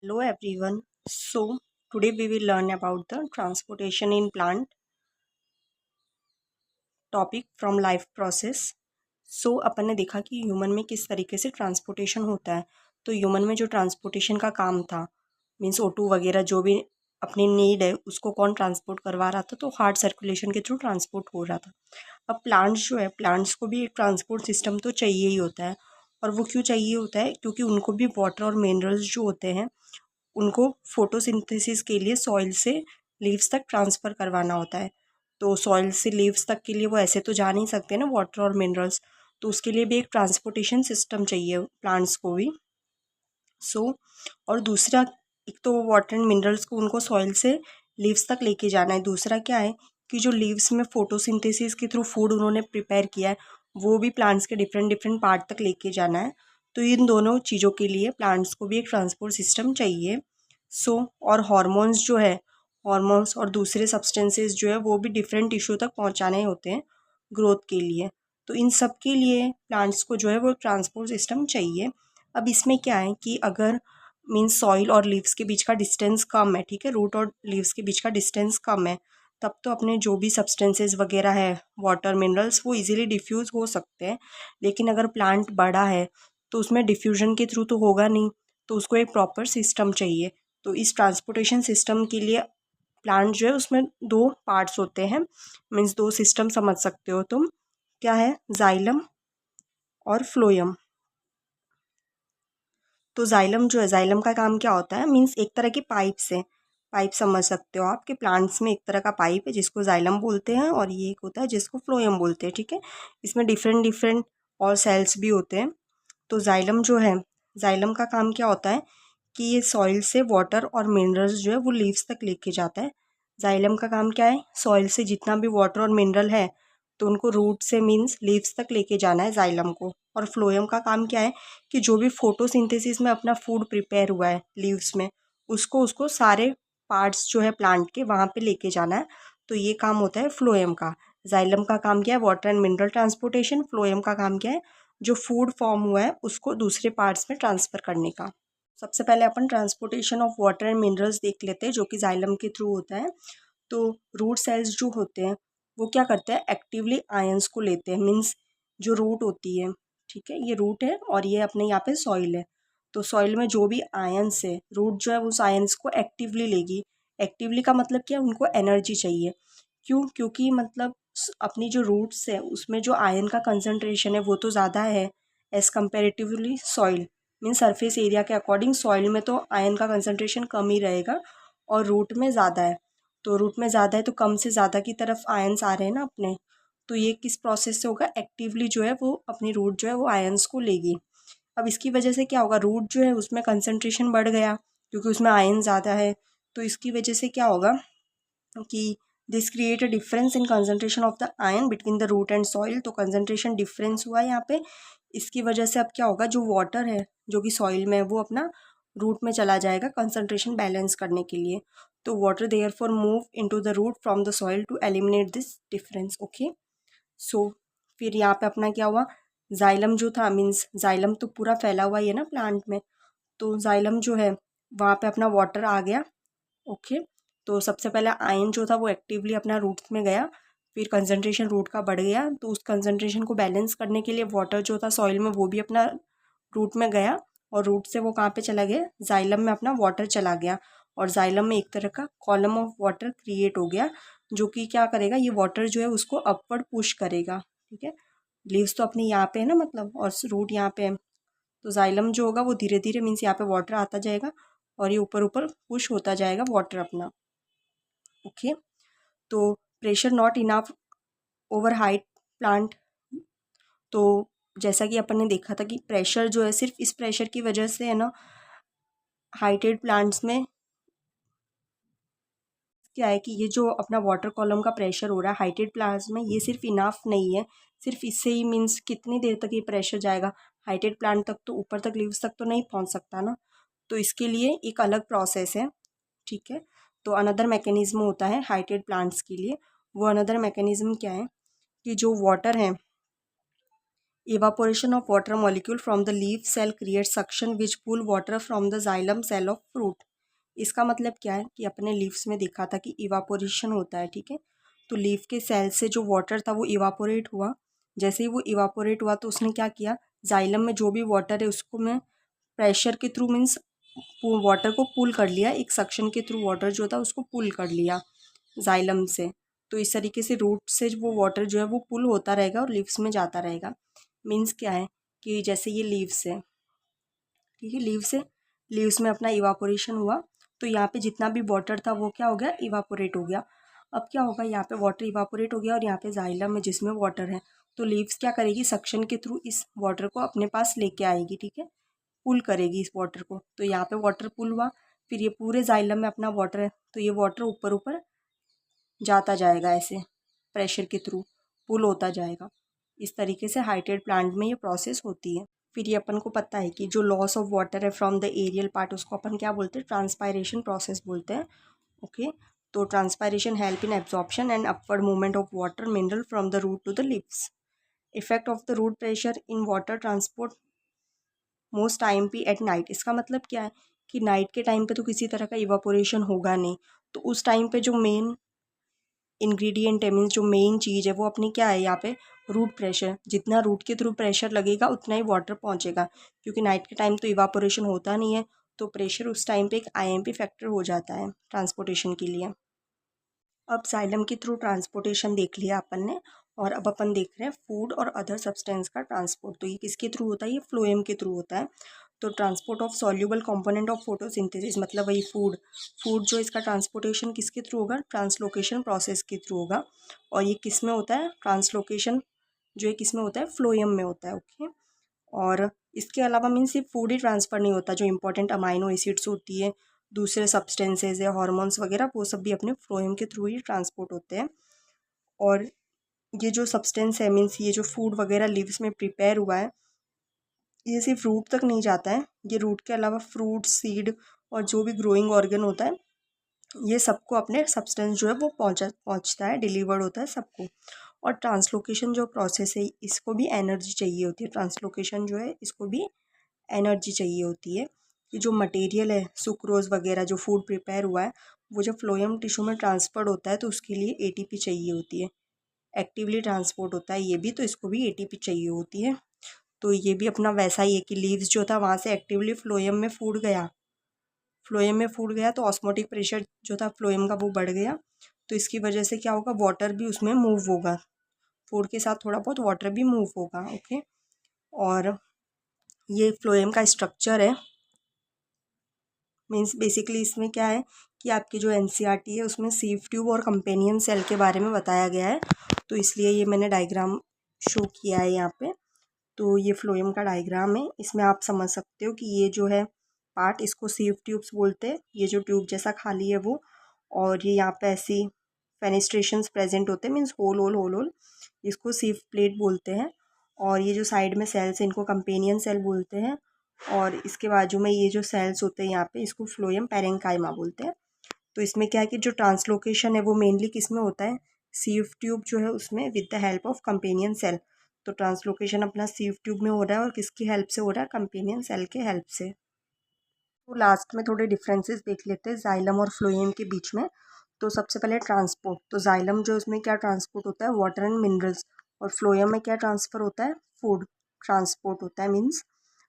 Hello everyone. Today we will learn about the transportation in plant topic from life process. अपन ने देखा कि human में किस तरीके से ट्रांसपोर्टेशन होता है। तो ह्यूमन में जो ट्रांसपोर्टेशन का काम था, मीन्स O2 वगैरह जो भी अपनी नीड है उसको कौन ट्रांसपोर्ट करवा रहा था, तो हार्ट सर्कुलेशन के थ्रू ट्रांसपोर्ट हो रहा था। अब प्लांट्स जो है, प्लांट्स को भी एक ट्रांसपोर्ट सिस्टम तो चाहिए ही होता है। और वो क्यों चाहिए होता है? क्योंकि उनको भी वाटर और मिनरल्स जो होते हैं उनको फोटोसिंथेसिस के लिए सॉइल से लीव्स तक ट्रांसफ़र करवाना होता है। तो सॉइल से लीव्स तक के लिए वो ऐसे तो जा नहीं सकते ना, वाटर और मिनरल्स। तो उसके लिए भी एक ट्रांसपोर्टेशन सिस्टम चाहिए प्लांट्स को भी। और दूसरा, एक तो वाटर एंड मिनरल्स को उनको सॉइल से लीव्स तक लेके जाना है। दूसरा क्या है कि जो लीव्स में फोटोसिंथेसिस के थ्रू फूड उन्होंने प्रिपेयर किया है वो भी प्लांट्स के डिफरेंट डिफरेंट पार्ट तक लेके जाना है। तो इन दोनों चीज़ों के लिए प्लांट्स को भी एक ट्रांसपोर्ट सिस्टम चाहिए। और हार्मोन्स जो है, हार्मोन्स और दूसरे सब्सटेंसेस जो है वो भी डिफरेंट टिश्यू तक पहुंचाने होते हैं ग्रोथ के लिए। तो इन सब के लिए प्लांट्स को जो है वो ट्रांसपोर्ट सिस्टम चाहिए। अब इसमें क्या है कि अगर मीन्स सॉइल और लीव्स के बीच का डिस्टेंस कम है, ठीक है, रूट और लीव्स के बीच का डिस्टेंस कम है, तब तो अपने जो भी सब्सटेंसेस वगैरह है, वाटर मिनरल्स, वो इजीली डिफ्यूज़ हो सकते हैं। लेकिन अगर प्लांट बड़ा है तो उसमें डिफ्यूजन के थ्रू तो होगा नहीं, तो उसको एक प्रॉपर सिस्टम चाहिए। तो इस ट्रांसपोर्टेशन सिस्टम के लिए प्लांट जो है उसमें दो पार्ट्स होते हैं, मीन्स दो सिस्टम समझ सकते हो तुम। क्या है? जाइलम और फ्लोएम। तो जाइलम जो है, जाइलम का काम क्या होता है? मीन्स एक तरह की पाइप से, पाइप समझ सकते हो आपके प्लांट्स में एक तरह का पाइप है जिसको जाइलम बोलते हैं, और ये एक होता है जिसको फ्लोएम बोलते हैं, ठीक है। इसमें डिफरेंट डिफरेंट और सेल्स भी होते हैं। तो जाइलम जो है, जाइलम का काम क्या होता है कि ये सॉइल से वाटर और मिनरल्स जो है वो लीव्स तक लेके जाता है। जाइलम का काम क्या है? सॉइल से जितना भी वाटर और मिनरल है तो उनको रूट से मीन्स लीव्स तक लेके जाना है जाइलम को। और फ्लोएम का काम क्या है कि जो भी फोटोसिंथेसिस में अपना फूड प्रिपेयर हुआ है लीव्स में, उसको उसको सारे पार्ट्स जो है प्लांट के वहाँ पे लेके जाना है। तो ये काम होता है फ्लोएम का। जाइलम का काम क्या है? Water and mineral transportation. Phloem का काम क्या है? जो फूड फॉर्म हुआ है उसको दूसरे पार्ट्स में ट्रांसफ़र करने का। सबसे पहले अपन transportation of water and minerals देख लेते हैं, जो कि जाइलम के थ्रू होता है। तो रूट सेल्स जो होते हैं वो क्या करते हैं? एक्टिवली आयंस को लेते हैं। मीन्स जो रूट होती है, ठीक है, ये रूट है और ये अपने यहाँ पे सॉइल है। तो सॉइल में जो भी आयंस है, रूट जो है उस आयंस को एक्टिवली लेगी। एक्टिवली का मतलब क्या है? उनको एनर्जी चाहिए। क्यों? क्योंकि मतलब अपनी जो रूट्स है उसमें जो आयन का कंसंट्रेशन है वो तो ज़्यादा है as comparatively soil. Mean surface area के अकॉर्डिंग सॉइल में तो आयन का कंसंट्रेशन कम ही रहेगा और रूट में ज़्यादा है। तो रूट में ज़्यादा है तो कम से ज़्यादा की तरफ आयंस आ रहे हैं ना अपने। तो ये किस प्रोसेस से होगा? एक्टिवली जो है वो अपनी रूट जो है वो आयंस को लेगी। अब इसकी वजह से क्या होगा? रूट जो है उसमें कंसंट्रेशन बढ़ गया क्योंकि उसमें आयन ज़्यादा है। तो इसकी वजह से क्या होगा कि this create a difference in concentration of the ion between the root and soil. तो कंसंट्रेशन डिफरेंस हुआ यहाँ पे। इसकी वजह से अब क्या होगा? जो वाटर है जो कि सॉइल में है वो अपना रूट में चला जाएगा कंसंट्रेशन बैलेंस करने के लिए। तो water therefore move into the root from the soil to eliminate this difference. Okay. So फिर यहाँ पे अपना क्या हुआ? जाइलम जो था, मीन्स जाइलम तो पूरा फैला हुआ ही है ना प्लांट में। तो जाइलम जो है वहाँ पे अपना वाटर आ गया। ओके। तो सबसे पहले आयन जो था वो एक्टिवली अपना रूट्स में गया, फिर कंसंट्रेशन रूट का बढ़ गया। तो उस कंसंट्रेशन को बैलेंस करने के लिए वाटर जो था सॉइल में वो भी अपना रूट में गया, और रूट से वो कहाँ पे चला गया? जाइलम में अपना वाटर चला गया। और जाइलम में एक तरह का कॉलम ऑफ वाटर क्रिएट हो गया, जो कि क्या करेगा? ये वाटर जो है उसको अपवर्ड पुश करेगा, ठीक है। लीव्स तो अपनी यहाँ पे है ना, मतलब, और रूट यहाँ पे है। तो जाइलम जो होगा वो धीरे धीरे मीन्स यहाँ पे वाटर आता जाएगा और ये ऊपर ऊपर पुश होता जाएगा वाटर अपना। ओके। तो pressure not enough over height plant. तो जैसा कि अपन ने देखा था कि प्रेशर जो है सिर्फ इस प्रेशर की वजह से है ना, हाइटेड प्लांट्स में क्या है कि ये जो अपना वाटर कॉलम का प्रेशर हो रहा है हाइटेड प्लांट्स में, ये सिर्फ इनफ नहीं है। सिर्फ इससे ही मीन्स कितनी देर तक ये प्रेशर जाएगा? हाइटेड प्लांट तक तो, ऊपर तक लीव्स तक तो नहीं पहुंच सकता ना। तो इसके लिए एक अलग प्रोसेस है, ठीक है। तो अनदर मैकेनिज्म होता है हाइटेड प्लांट्स के लिए। वो अनदर मैकेनिज्म क्या है कि जो वाटर है evaporation of water molecule from the leaf cell create suction which pull water from the xylem cell of fruit. इसका मतलब क्या है कि अपने लीव्स में देखा था कि इवापोरेशन होता है, ठीक है। तो लीफ के सेल से जो वाटर था वो इवापोरेट हुआ। जैसे ही वो इवापोरेट हुआ तो उसने क्या किया, जाइलम में जो भी वाटर है उसको मैं प्रेशर के थ्रू मीन्स वाटर को पुल कर लिया, एक सक्शन के थ्रू वाटर जो था उसको पुल कर लिया जाइलम से। तो इस तरीके से रूट से वो वाटर जो है वो पुल होता रहेगा और लीव्स में जाता रहेगा। मीन्स क्या है कि जैसे ये लीव्स है, ठीक है, लीव्स में अपना इवापोरेशन हुआ, तो यहाँ पे जितना भी वाटर था वो क्या हो गया, इवापोरेट हो गया। अब क्या होगा, यहाँ पे वाटर इवापोरेट हो गया और यहाँ पे जाइलम में जिसमें वाटर है, तो लीव्स क्या करेगी, सक्शन के थ्रू इस वाटर को अपने पास लेके आएगी, ठीक है, पुल करेगी इस वाटर को। तो यहाँ पे वाटर पुल हुआ, फिर ये पूरे जाइलम में अपना वाटर है, तो ये वाटर ऊपर ऊपर जाता जाएगा, ऐसे प्रेशर के थ्रू पुल होता जाएगा। इस तरीके से हाइटेड प्लांट में ये प्रोसेस होती है। फिर ये अपन को पता है कि जो लॉस ऑफ वाटर है फ्रॉम द एरियल पार्ट, उसको अपन क्या बोलते हैं, ट्रांसपायरेशन प्रोसेस बोलते हैं। ओके, तो transpiration help in absorption and upward movement of water mineral from the root to the lips. Effect of the root pressure in water transport most time पे at night. इसका मतलब क्या है कि night के टाइम पे तो किसी तरह का इवापोरेशन होगा नहीं, तो उस टाइम पे जो मेन इंग्रेडिएंट है, मीन्स जो मेन चीज़ है वो अपनी क्या है यहाँ पे, रूट प्रेशर। जितना रूट के थ्रू प्रेशर लगेगा उतना ही वाटर पहुँचेगा, क्योंकि नाइट के टाइम तो इवापोरेशन होता नहीं है, तो प्रेशर उस टाइम पे एक आईएमपी फैक्टर हो जाता है ट्रांसपोर्टेशन के लिए। अब जाइलम के थ्रू ट्रांसपोर्टेशन देख लिया अपन ने, और अब अपन देख रहे हैं फूड और अदर सब्सटेंस का ट्रांसपोर्ट। तो ये किसके थ्रू होता है, ये फ्लोएम के थ्रू होता है। तो transport of soluble component of photosynthesis, मतलब वही फूड, जो इसका ट्रांसपोर्टेशन किसके थ्रू होगा, ट्रांसलोकेशन प्रोसेस के थ्रू होगा। और ये किस में होता है, ट्रांसलोकेशन जो है किस में होता है, फ्लोएम में होता है। ओके, और इसके अलावा मीन्स सिर्फ फूड ही ट्रांसफ़र नहीं होता, जो इंपॉर्टेंट अमाइनो एसिड्स होती है, दूसरे सब्सटेंसेज है, हार्मोन्स वगैरह, वो सब भी अपने फ्लोएम के थ्रू ही ट्रांसपोर्ट होते हैं। और ये जो सब्सटेंस है, मीन्स ये जो फूड वगैरह लीव्स में प्रिपेयर हुआ है, ये सिर्फ रूट तक नहीं जाता है, ये रूट के अलावा फ्रूट, सीड और जो भी ग्रोइंग ऑर्गन होता है, ये सबको अपने सब्सटेंस जो है वो पहुँचता है, डिलीवर्ड होता है सबको। और ट्रांसलोकेशन जो प्रोसेस है, इसको भी एनर्जी चाहिए होती है। ट्रांसलोकेशन जो है इसको भी एनर्जी चाहिए होती है कि जो मटेरियल है, सुक्रोज वगैरह जो फूड प्रिपेयर हुआ है, वो जब फ्लोएम टिश्यू में ट्रांसफर्ड होता है तो उसके लिए एटीपी चाहिए होती है, एक्टिवली ट्रांसपोर्ट होता है ये भी, तो इसको भी एटीपी चाहिए होती है। तो ये भी अपना वैसा ही है कि लीव्स जो था वहाँ से एक्टिवली फ्लोएम में फूड गया तो ऑस्मोटिक प्रेशर जो था फ्लोएम का वो बढ़ गया, तो इसकी वजह से क्या होगा, वाटर भी उसमें मूव होगा, फूड के साथ थोड़ा बहुत वाटर भी मूव होगा। ओके, और ये फ्लोएम का स्ट्रक्चर है, मीन्स बेसिकली इसमें क्या है कि आपकी जो एनसीईआरटी है उसमें सीव ट्यूब और कंपेनियन सेल के बारे में बताया गया है, तो इसलिए ये मैंने डायग्राम शो किया है यहाँ पे। तो ये फ्लोएम का डायग्राम है, इसमें आप समझ सकते हो कि ये जो है पार्ट, इसको सीव ट्यूब्स बोलते हैं, ये जो ट्यूब जैसा खाली है वो, और ये यहाँ पे ऐसी फेनिस्ट्रेशंस प्रेजेंट होते हैं, means hole hole hole hole, इसको सीव प्लेट बोलते हैं। और ये जो साइड में सेल्स हैं इनको कंपेनियन सेल बोलते हैं, और इसके बाजू में ये जो सेल्स होते हैं यहाँ पे, इसको फ्लोएम पैरेंकाइमा बोलते हैं। तो इसमें क्या है कि जो ट्रांसलोकेशन है वो मेनली किस में होता है, सीव ट्यूब जो है उसमें, with the help of companion cell. तो ट्रांसलोकेशन अपना सीव ट्यूब में हो रहा है, और किसकी हेल्प से हो रहा है, कंपेनियन सेल के हेल्प से। तो लास्ट में थोड़े डिफरेंसेस देख लेते हैं जाइलम और फ्लोएम के बीच में। तो सबसे पहले ट्रांसपोर्ट, तो जाइलम जो उसमें क्या ट्रांसपोर्ट होता है, वाटर एंड मिनरल्स, और फ्लोएम में क्या ट्रांसफ़र होता है, फूड ट्रांसपोर्ट होता है मीन्स।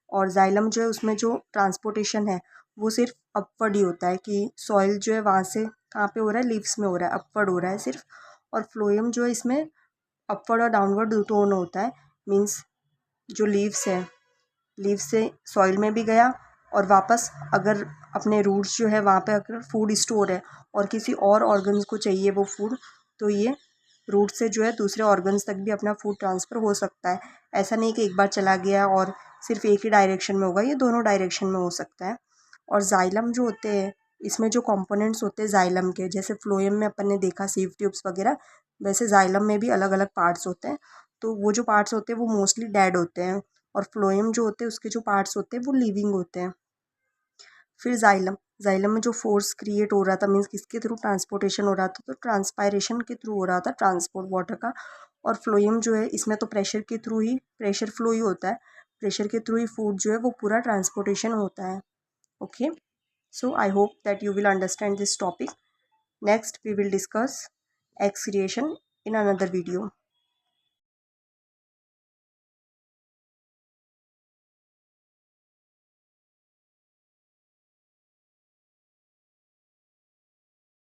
और जाइलम जो है उसमें जो ट्रांसपोर्टेशन है वो सिर्फ अपवर्ड ही होता है, कि सॉइल जो है वहाँ से कहाँ पे हो रहा है, लीव्स में हो रहा है, अपवर्ड हो रहा है सिर्फ। और फ्लोएम जो है इसमें अपवर्ड और डाउनवर्ड दोनों होता है, मीन्स जो लीव्स है, लीव्स से सॉइल में भी गया, और वापस अगर अपने रूट्स जो है वहाँ पे अगर फूड स्टोर है और किसी और ऑर्गन्स को चाहिए वो फूड, तो ये रूट से जो है दूसरे ऑर्गन्स तक भी अपना फूड ट्रांसफ़र हो सकता है। ऐसा नहीं कि एक बार चला गया और सिर्फ एक ही डायरेक्शन में होगा, ये दोनों डायरेक्शन में हो सकता है। और जाइलम जो होते हैं, इसमें जो कंपोनेंट्स होते हैं जाइलम के, जैसे फ्लोएम में अपन ने देखा सीव ट्यूब्स वगैरह, वैसे जाइलम में भी अलग अलग पार्ट्स होते हैं। तो वो जो पार्ट्स होते हैं वो मोस्टली डेड होते हैं, और फ्लोएम जो होते हैं उसके जो पार्ट्स होते हैं वो लिविंग होते हैं। फिर जाइलम में जो फोर्स क्रिएट हो रहा था, मीन्स किसके थ्रू ट्रांसपोर्टेशन हो रहा था, तो ट्रांसपायरेशन के थ्रू हो रहा था ट्रांसपोर्ट वाटर का। और फ्लोएम जो है इसमें तो प्रेशर के थ्रू ही, प्रेशर फ्लो ही होता है, प्रेशर के थ्रू ही फूड जो है वो पूरा ट्रांसपोर्टेशन होता है. Okay, so I hope that you will understand this topic. Next we will discuss eggs creation in another video.